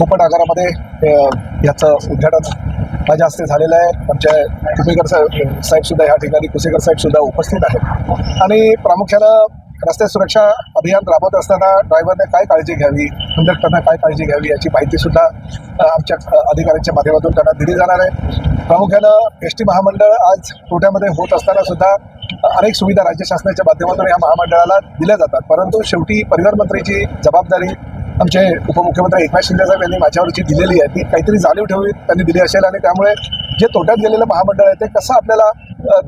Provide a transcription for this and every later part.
कोपट आगारामध्ये याचं उद्घाटन माझ्या हस्ते झालेलं आहे। आमच्या कुपेकर साहेब सुद्धा या ठिकाणी कुसेकर साहेब सुद्धा उपस्थित आहेत आणि प्रामुख्यानं रस्ते सुरक्षा अभियान राबवत असताना ड्रायव्हरने काय काळजी घ्यावी, कंडक्टरने काय काळजी घ्यावी याची माहिती सुद्धा आमच्या अधिकाऱ्यांच्या माध्यमातून त्यांना दिली जाणार आहे। प्रामुख्यानं एसटी महामंडळ आज तोट्यामध्ये होत असताना सुद्धा अनेक सुविधा राज्य शासनाच्या माध्यमातून या महामंडळाला दिल्या जातात, परंतु शेवटी परिवहन मंत्रीची जबाबदारी आमचे उपमुख्यमंत्री एकनाथ शिंदे साहेब यांनी माझ्यावरची दिलेली आहे, ती काहीतरी जाणीव ठेवून त्यांनी दिली असेल आणि त्यामुळे जे तोट्यात गेलेलं महामंडळ आहे ते कसं आपल्याला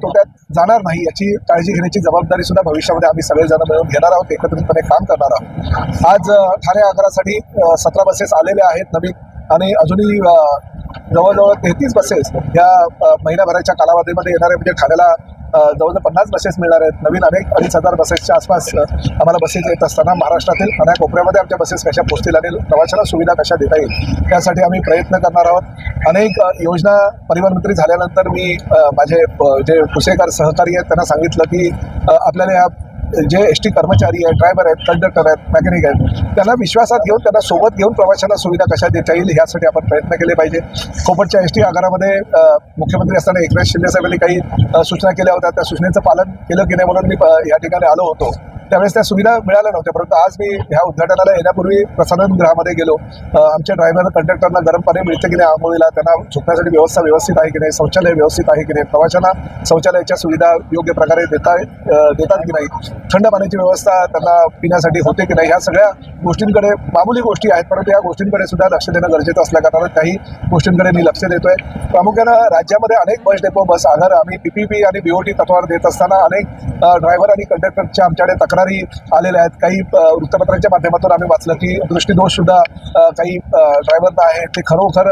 तोट्यात जाणार नाही याची काळजी घेण्याची जबाबदारी सुद्धा भविष्यामध्ये आम्ही सगळेजण मिळून घेणार आहोत, एकत्रितपणे काम करणार आहोत। आज ठाणे आगारासाठी 17 बसेस आलेल्या आहेत नवीन आणि अजूनही जवळजवळ 33 बसेस या महिन्याभराच्या कालावधीमध्ये येणार आहे। म्हणजे ठाण्याला जवळजवळ 50 बसेस मिळणार आहेत नवीन। अनेक 2,500 बसेसच्या आसपास आम्हाला बसेस येत असताना महाराष्ट्रातील अनेक कोपऱ्यामध्ये आमच्या बसेस कशा पोहोचतील आणि प्रवाशांना सुविधा कशा देता येईल त्यासाठी आम्ही प्रयत्न करणार आहोत। अनेक योजना परिवहन मंत्री झाल्यानंतर मी माझे जे कुसेकर सहकारी आहेत त्यांना सांगितलं की आपल्याला या जे एसटी कर्मचारी आहेत, ड्रायव्हर आहेत, कंडक्टर आहेत, मेकॅनिक आहेत, त्यांना विश्वासात घेऊन त्यांना सोबत घेऊन प्रवाशांना सुविधा कशा देता येईल यासाठी आपण प्रयत्न केले पाहिजे। कोपटच्या एसटी आगारामध्ये मुख्यमंत्री असताना एकनाथ शिंदे साहेबांनी काही सूचना केल्या होत्या, त्या सूचनेचं पालन केलं की नाही म्हणून मी या ठिकाणी आलो होतो। त्यावेळेस त्या सुविधा मिळाल्या नव्हत्या, परंतु आज मी ह्या उद्घाटनाला येण्यापूर्वी प्रसाधन गृहामध्ये गेलो। आमच्या ड्रायव्हर कंडक्टरना गरम पाणी मिळतं की नाही आंघोळीला, त्यांना झोपण्यासाठी व्यवस्था व्यवस्थित आहे की नाही, शौचालय व्यवस्थित आहे की नाही, प्रवाशांना शौचालयाच्या सुविधा योग्य प्रकारे देतात की नाही, थंड पाण्याची व्यवस्था त्यांना पिण्यासाठी होते की नाही, ह्या सगळ्या गोष्टींकडे मामूली गोष्टी आहेत, परंतु या गोष्टींकडे सुद्धा लक्ष देणं गरजेचं असल्याकारणानं काही गोष्टींकडे मी लक्ष देतोय। प्रामुख्यानं राज्यामध्ये अनेक बस डेपो, बस आगार आम्ही PPP आणि BOT तत्वावर देत असताना अनेक ड्रायव्हर आणि कंडक्टरच्या आमच्याकडे तक्रारी आलेल्या आहेत। काही वृत्तपत्रांच्या माध्यमातून आम्ही वाचलं की दृष्टीदोष सुद्धा काही ड्रायव्हरना आहे, ते खरोखर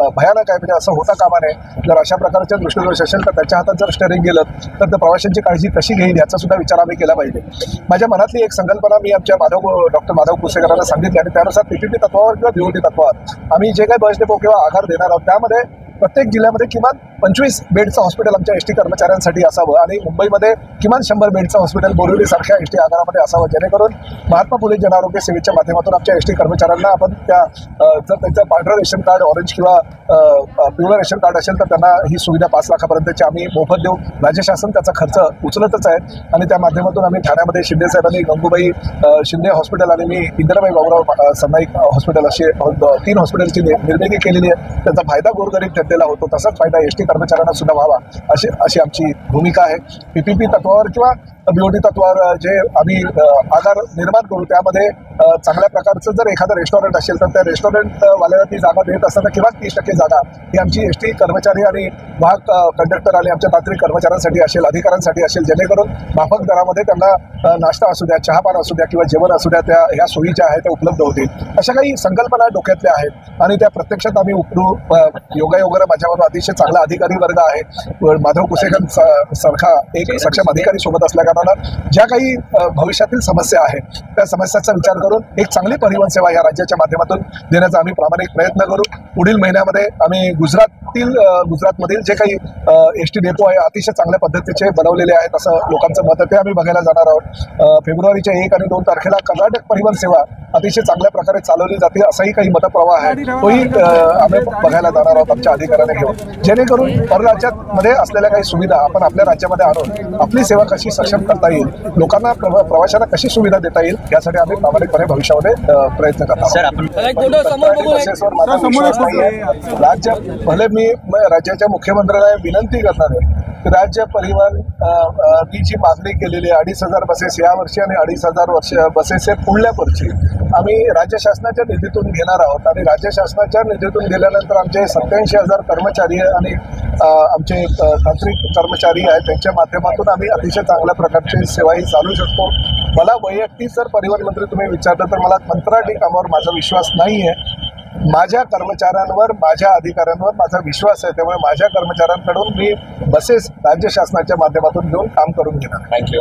भयानक आहे, म्हणजे असं होता कामा नये। जर अशा प्रकारचे दृष्टीदोष असेल तर त्याच्या हातात जर स्टेअरिंग गेलं तर त्या प्रवाशांची काळजी कशी घेईल याचा सुद्धा विचार आम्ही केला पाहिजे। माझ्या मनातली एक संकल्पना मी आमच्या डॉक्टर माधव कुसेकरांना सांगितली आणि त्यानुसार PPP तत्वावर किंवा BOT तत्वावर आम्ही जे काही बस डेपो किंवा आगार देणार आहोत त्यामध्ये प्रत्येक जिल्ह्यामध्ये किमान 25 बेडचं हॉस्पिटल आमच्या एसटी कर्मचाऱ्यांसाठी असावं आणि मुंबईमध्ये किमान 100 बेडचं हॉस्पिटल बोरिवलीसारख्या एसटी आगारामध्ये असावं, जेणेकरून महात्मा फुले जनआरोग्य सेवेच्या माध्यमातून आमच्या एसटी कर्मचाऱ्यांना आपण त्या जर त्यांचं पांढरं रेशन कार्ड, ऑरेंज किंवा पिवळं रेशन कार्ड असेल तर त्यांना ही सुविधा 5 लाखापर्यंतची आम्ही मोफत देऊ। राज्य शासन त्याचा खर्च उचलतच आहे आणि त्या माध्यमातून आम्ही ठाण्यामध्ये शिंदे साहेबांनी गंगूबाई शिंदे हॉस्पिटल आणि मी इंदिराबाई बाबूराव सरनाईक हॉस्पिटल अशी 3 हॉस्पिटलची निर्मिती केलेली आहे। त्याचा फायदा गोरगरीब जनतेला होतो, तसाच फायदा एसटी कर्मचाऱ्यांना सुद्धा व्हावा अशी आमची भूमिका आहे। PPP तत्वावर किंवा BOT तत्वावर जे आम्ही आगार निर्माण करू त्यामध्ये चांगल्या प्रकारचं जर एखादं रेस्टॉरंट असेल तर त्या रेस्टॉरंटवाल्याला ती जागा देत असताना किंवा 30% जागा ही आमची एसटी कर्मचारी आणि वाहक कंडक्टर आणि आमच्या तांत्रिक कर्मचाऱ्यांसाठी असेल, अधिकाऱ्यांसाठी असेल, जेणेकरून माफक दरामध्ये त्यांना नाश्ता असू द्या, चहापान असू द्या किंवा जेवण असू द्या, त्या ह्या सोयी ज्या आहेत त्या उपलब्ध होतील। अशा काही संकल्पना डोक्यातल्या आहेत आणि त्या प्रत्यक्षात आम्ही उतरू। योगायोगानं माझ्यावर अतिशय चांगला अधिकारी वर्ग आहे, माधव कुसेकर सारखा एक सक्षम अधिकारी सोबत असल्याकारणानं ज्या काही भविष्यातील समस्या आहेत त्या समस्याचा विचार करून एक चांगली परिवहन सेवा या राज्याच्या माध्यमातून देण्याचा आम्ही प्रामाणिक प्रयत्न करू। पुढील महिन्यामध्ये आम्ही गुजरातमधील जे काही एसटी डेपो आहे अतिशय चांगल्या पद्धतीचे बनवलेले आहेत असं लोकांचं मत आहे, ते आम्ही बघायला जाणार आहोत। फेब्रुवारीच्या 1 आणि 2 तारखेला कर्नाटक परिवहन सेवा अतिशय चांगल्या प्रकारे चालवली जाते असाही काही मतप्रवाह आहे, तोही आम्ही बघायला जाणार आहोत आमच्या अधिकाऱ्याने घेऊन, जेणेकरून परराज्यामध्ये असलेल्या काही सुविधा आपण आपल्या राज्यामध्ये आणून आपली सेवा कशी सक्षम करता येईल, लोकांना प्रवाशांना कशी सुविधा देता येईल यासाठी आम्ही प्रामाणिकपणे भविष्यामध्ये प्रयत्न करणार आहोत। राज्य भले मी राज्याच्या मुख्यमंत्र्यांना विनंती करणार आहे की राज्य परिवहन मी जी मागणी केलेली आहे 2,500 बसेस यावर्षी आणि 2,500 बसेस हे पुढल्या वर्षी आम्ही राज्य शासनाच्या निधीतून घेणार आहोत आणि राज्य शासनाच्या निधीतून गेल्यानंतर आमचे 87,000 कर्मचारी आणि आमचे तांत्रिक कर्मचारी आहेत त्यांच्या माध्यमातून आम्ही अतिशय चांगल्या प्रकारची सेवाही चालू शकतो। मला वैयक्तिक जर परिवहन मंत्री तुम्ही विचारलं तर मला कंत्राटी कामावर माझा विश्वास नाही आहे, माझ्या कर्मचाऱ्यांवर, माझ्या अधिकाऱ्यांवर माझा विश्वास आहे, त्यामुळे माझ्या कर्मचाऱ्यांकडून मी बसेस राज्य शासनाच्या माध्यमातून घेऊन काम करून घेणार। थँक्यू।